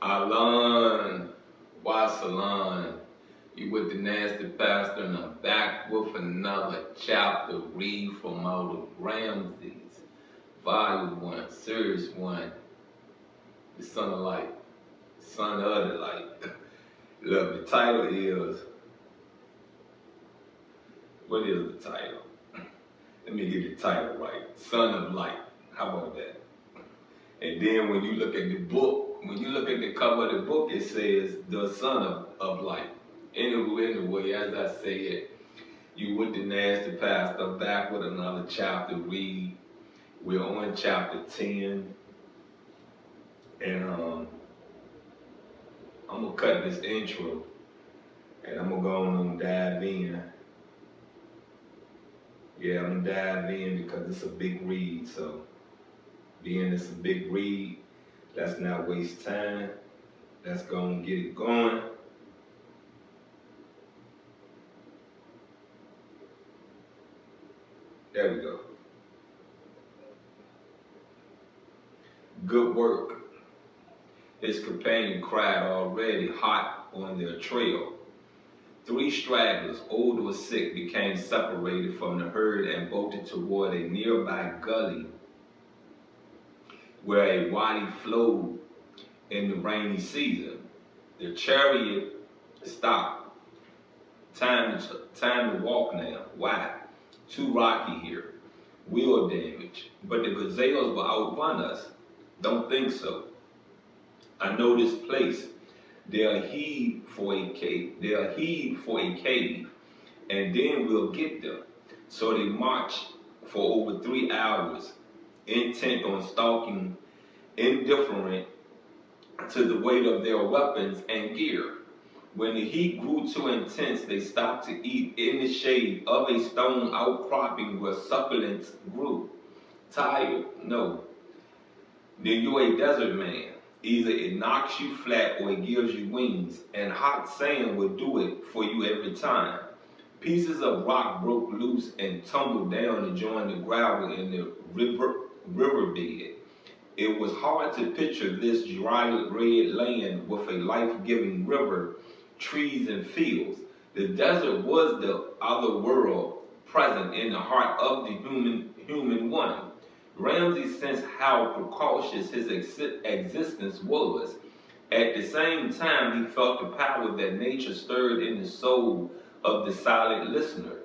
Alan, Wasalan, you with the nasty pastor, and I'm back with another chapter. Read from out of Ramses, Volume 1, Series 1, the Son of Light, Son of the Light. Look, the title is, what is the title? Let me get the title right. Son of Light. How about that? And then when you look at the book, when you look at the cover of the book, it says the Son of Light. Anyway, as I said, you with the nasty pastor, back with another chapter read. We're on chapter 10. And I'm gonna cut this intro and I'm gonna go on and dive in. Yeah, I'm gonna dive in because it's a big read. So being it's a big read, let's not waste time. Let's go and get it going. There we go. Good work. His companion cried, already hot on their trail. 3 stragglers, old or sick, became separated from the herd and bolted toward a nearby gully where a wadi flowed in the rainy season. The chariot stopped. Time to walk now. Why? Too rocky here. Wheel damage. But the gazelles will outrun us. Don't think so. I know this place. They'll heed for a cave. And then we'll get them. So they marched for over 3 hours, intent on stalking, indifferent to the weight of their weapons and gear. When the heat grew too intense, they stopped to eat in the shade of a stone outcropping where succulents grew. Tired? No. Then you're a desert man. Either it knocks you flat or it gives you wings, and hot sand will do it for you every time. Pieces of rock broke loose and tumbled down to join the gravel in the riverbed. It was hard to picture this dry red land with a life-giving river, trees, and fields. The desert was the other world present in the heart of the human one. Ramses sensed how precocious his existence was. At the same time, he felt the power that nature stirred in the soul of the silent listener.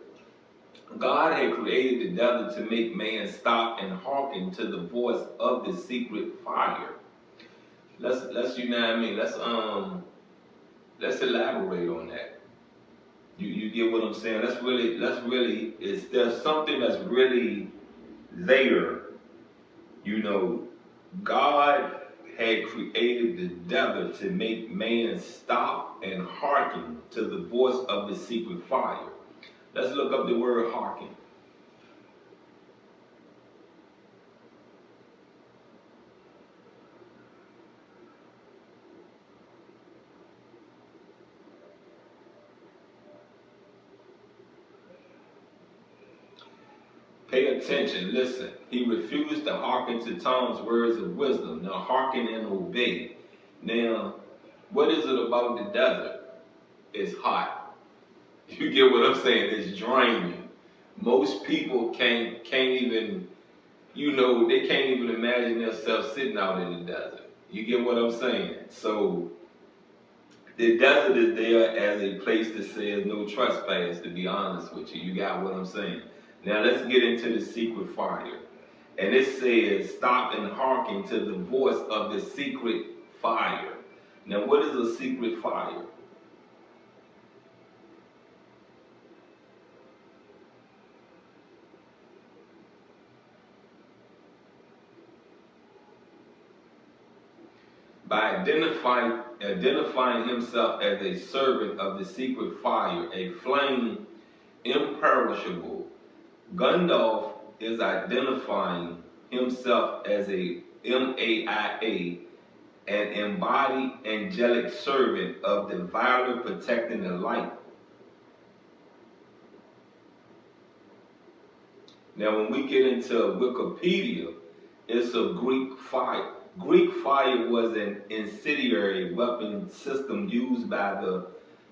God had created the desert to make man stop and hearken to the voice of the secret fire. Let's you know what I mean. Let's elaborate on that. You get what I'm saying? Let's really is there's something that's really there. You know, God had created the desert to make man stop and hearken to the voice of the secret fire. Let's look up the word hearken. Pay attention, listen. He refused to hearken to Tom's words of wisdom. Now hearken and obey. Now, what is it about the desert? It's hot. You get what I'm saying? It's draining. Most people can't even, they can't even imagine themselves sitting out in the desert. You get what I'm saying? So the desert is there as a place that says no trespass, to be honest with you. You got what I'm saying? Now let's get into the secret fire. And it says, stop and hearken to the voice of the secret fire. Now what is a secret fire? By identifying himself as a servant of the secret fire, a flame imperishable, Gandalf is identifying himself as a MAIA, an embodied angelic servant of the violet protecting the light. Now when we get into Wikipedia, it's a Greek fire. Greek fire was an incendiary weapon system used by the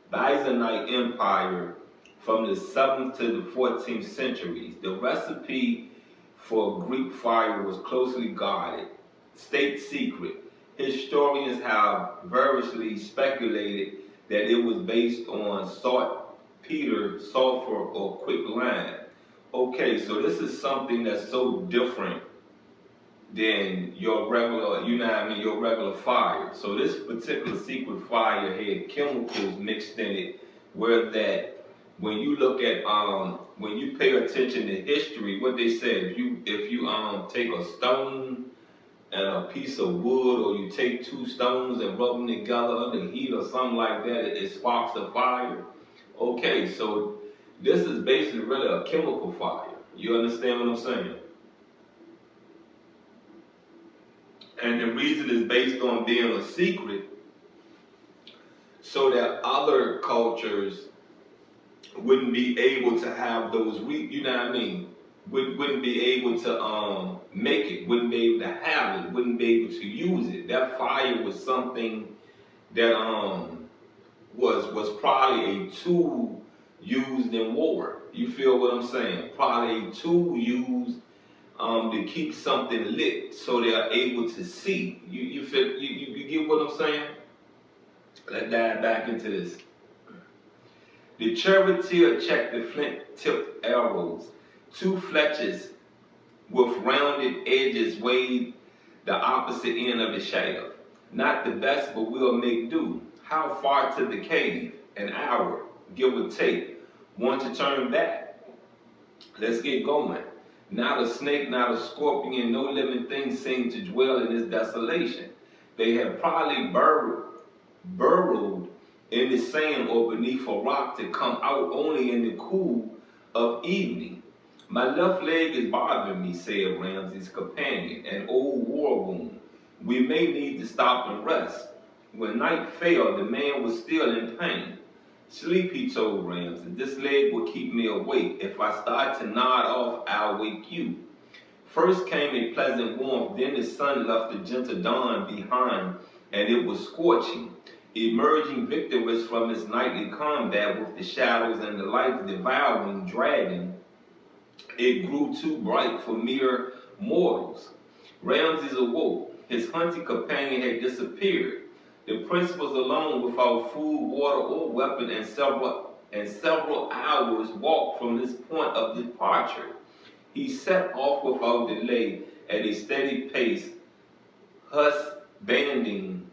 Byzantine Empire from the 7th to the 14th centuries. The recipe for Greek fire was closely guarded, state secret. Historians have variously speculated that it was based on saltpeter, sulfur, or quicklime. Okay, so this is something that's so different than your regular, you know what I mean, your regular fire. So this particular secret fire had chemicals mixed in it, where that when you look at when you pay attention to history, what they said, if you take a stone and a piece of wood, or you take two stones and rub them together under heat or something like that, it sparks a fire. Okay, so this is basically really a chemical fire. You understand what I'm saying? And the reason is based on being a secret, so that other cultures wouldn't be able to have those, you know what I mean? Wouldn't be able to make it, wouldn't be able to have it, wouldn't be able to use it. That fire was something that was probably a tool used in war. You feel what I'm saying? Probably a tool used to keep something lit so they're able to see. You feel you get what I'm saying? Let's dive back into this. The charioteer checked the flint-tipped arrows. Two fletches with rounded edges weighed the opposite end of the shaft. Not the best, but we'll make do. How far to the cave? An hour, give or take. Want to turn back? Let's get going. Not a snake, not a scorpion, no living thing seemed to dwell in this desolation. They had probably burrowed in the sand or beneath a rock to come out only in the cool of evening. My left leg is bothering me, said Ramses' companion, an old war wound. We may need to stop and rest. When night fell, the man was still in pain. Sleep, he told Ramses. This leg will keep me awake. If I start to nod off, I'll wake you. First came a pleasant warmth, then the sun left a gentle dawn behind, and it was scorching. Emerging victorious from its nightly combat with the shadows and the life-devouring dragon, it grew too bright for mere mortals. Ramses awoke. His hunting companion had disappeared. The prince was alone without food, water, or weapon, and several hours' walk from this point of departure. He set off without delay at a steady pace, husbanding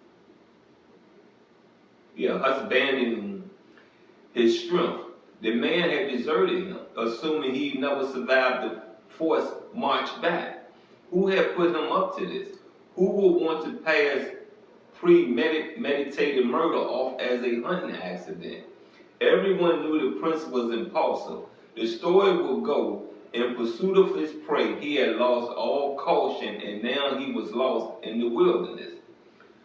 his strength. The man had deserted him, assuming he'd never survive the forced march back. Who had put him up to this? Who would want to pass premeditated murder off as a hunting accident? Everyone knew the prince was impulsive. The story would go, in pursuit of his prey, he had lost all caution, and now he was lost in the wilderness.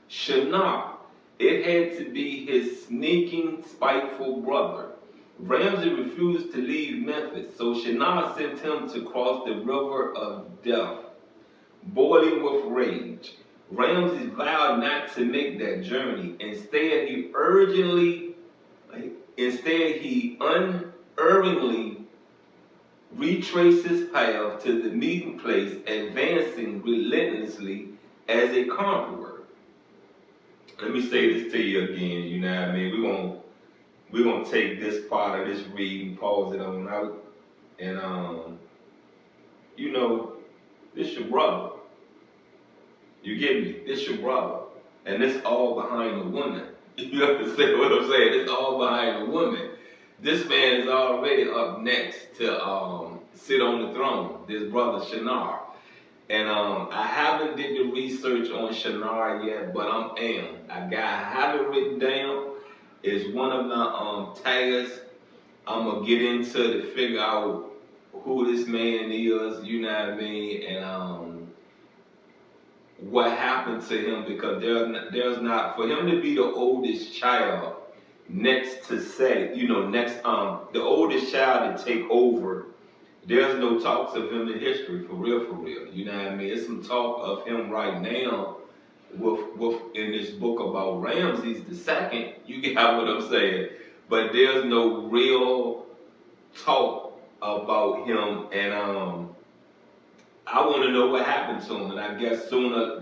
Shinar, it had to be his sneaking, spiteful brother. Ramses refused to leave Memphis, so Shinar sent him to cross the river of death, boiling with rage. Ramses vowed not to make that journey. Instead, he unerringly retraced his path to the meeting place, advancing relentlessly as a conqueror. Let me say this to you again, you know what I mean? We're gonna take this part of this reading, pause it on out, and you know, this your brother. You get me? This your brother. And it's all behind a woman. You understand what I'm saying? It's all behind a woman. This man is already up next to sit on the throne, this brother Shinar. And I haven't did the research on Shinar yet, but I have it written down. It's one of my tags I'm gonna get into to figure out who this man is, you know what I mean, and what happened to him, because there's not for him to be the oldest child next to say, you know, the oldest child to take over. There's no talks of him in history, for real, you know what I mean? It's some talk of him right now with in this book about Ramses the second. You got what I'm saying? But there's no real talk about him, and I want to know what happened to him. And I guess sooner,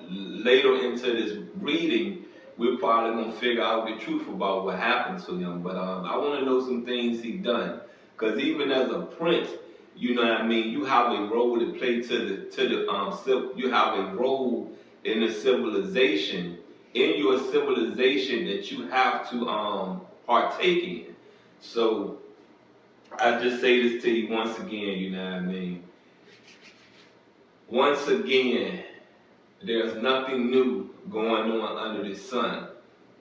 later into this reading, we're probably gonna figure out the truth about what happened to him. But I want to know some things he done, because even as a prince, you know what I mean. You have a role to play you have a role in the civilization, in your civilization that you have to partake in. So I just say this to you once again. You know what I mean. Once again, there's nothing new going on under the sun.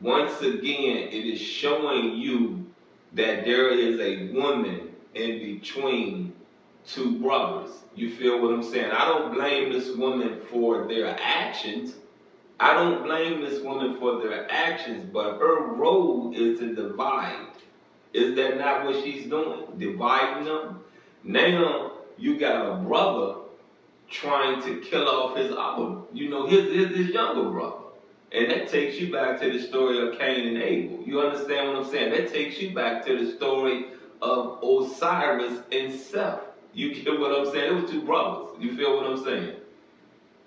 Once again, it is showing you that there is a woman in between two brothers. You feel what I'm saying? I don't blame this woman for their actions. I don't blame this woman for their actions, but her role is to divide. Is that not what she's doing? Dividing them? Now, you got a brother trying to kill off his other, his younger brother. And that takes you back to the story of Cain and Abel. You understand what I'm saying? That takes you back to the story of Osiris and Seth. You get what I'm saying? It was two brothers. You feel what I'm saying?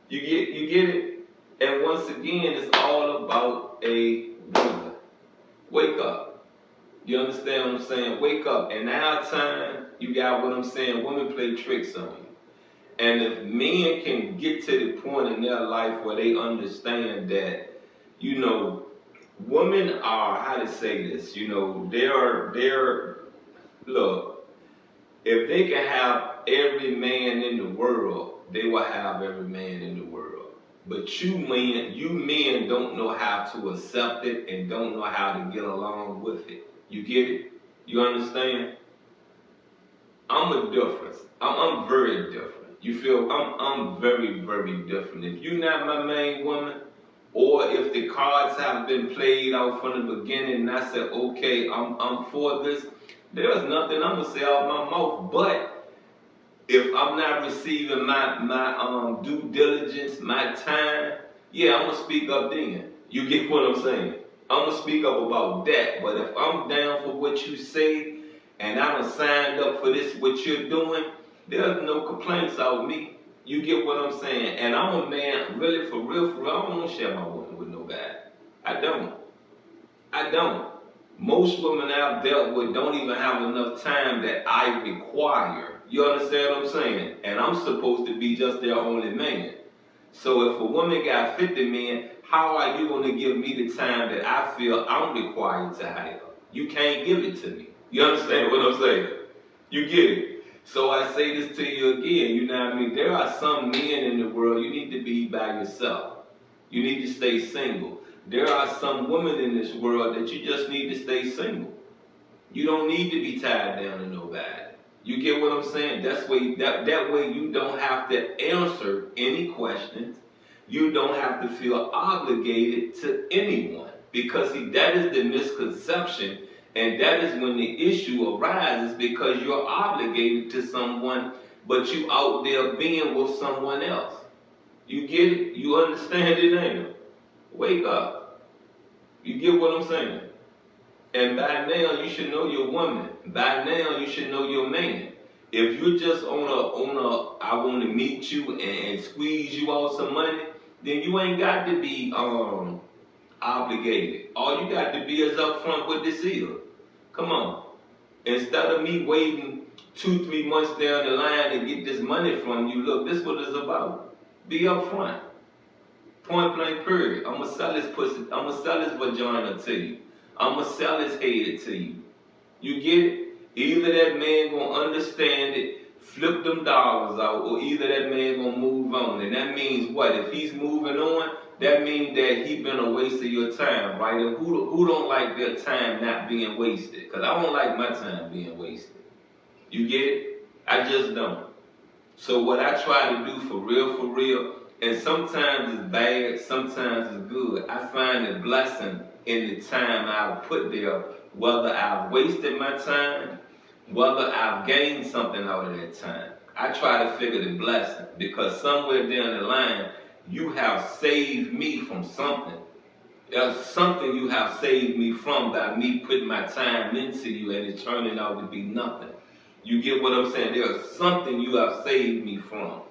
You get it? And once again, it's all about a woman. Wake up. You understand what I'm saying? Wake up. And now time, you got what I'm saying? Women play tricks on you. And if men can get to the point in their life where they understand that, women are, how to say this, look, if they can have every man in the world, they will have every man in the world. But you men don't know how to accept it and don't know how to get along with it. You get it? You understand? I'm a difference. I'm very different. You feel I'm very, very different. If you're not my main woman, or if the cards have been played out from the beginning and I said, okay, I'm for this, there's nothing I'm gonna say out my mouth. But if I'm not receiving my due diligence, my time, yeah, I'm gonna speak up then. You get what I'm saying? I'm gonna speak up about that. But if I'm down for what you say and I done signed up for this, what you're doing, there's no complaints out of me. You get what I'm saying? And I'm a man, really, for real, I don't want to share my woman with nobody. I don't. Most women I've dealt with don't even have enough time that I require. You understand what I'm saying? And I'm supposed to be just their only man. So if a woman got 50 men, how are you going to give me the time that I feel I'm required to have? You can't give it to me. You understand what I'm saying? You get it? So I say this to you again, you know what I mean? There are some men in the world, you need to be by yourself. You need to stay single. There are some women in this world that you just need to stay single. You don't need to be tied down to nobody. You get what I'm saying? That way you don't have to answer any questions. You don't have to feel obligated to anyone. Because that is the misconception. And that is when the issue arises, because you're obligated to someone, but you out there being with someone else. You get it? You understand it now? Wake up. You get what I'm saying? And by now, you should know your woman. By now, you should know your man. If you're just on a I want to meet you and squeeze you out some money, then you ain't got to be obligated. All you got to be is upfront with this is. Come on. Instead of me waiting 2-3 months down the line to get this money from you, look, this is what it's about. Be upfront. Point blank period. I'm gonna sell this pussy. I'm gonna sell this vagina to you. I'm gonna sell his head to you. You get it? Either that man gonna understand it, flip them dollars out, or either that man gonna move on. And that means what? If he's moving on, that means that he been a waste of your time, right? And who don't like their time not being wasted? Because I don't like my time being wasted. You get it? I just don't. So what I try to do for real, and sometimes it's bad, sometimes it's good. I find a blessing in the time I've put there, whether I've wasted my time, whether I've gained something out of that time. I try to figure the blessing, because somewhere down the line, you have saved me from something. There's something you have saved me from by me putting my time into you and it turning out to be nothing. You get what I'm saying? There's something you have saved me from.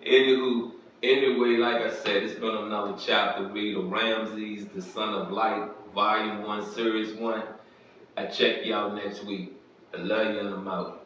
Anyway, like I said, it's been another chapter read of Ramses, the Son of Light, Volume 1, Series 1. I check y'all next week. I love you and I'm out.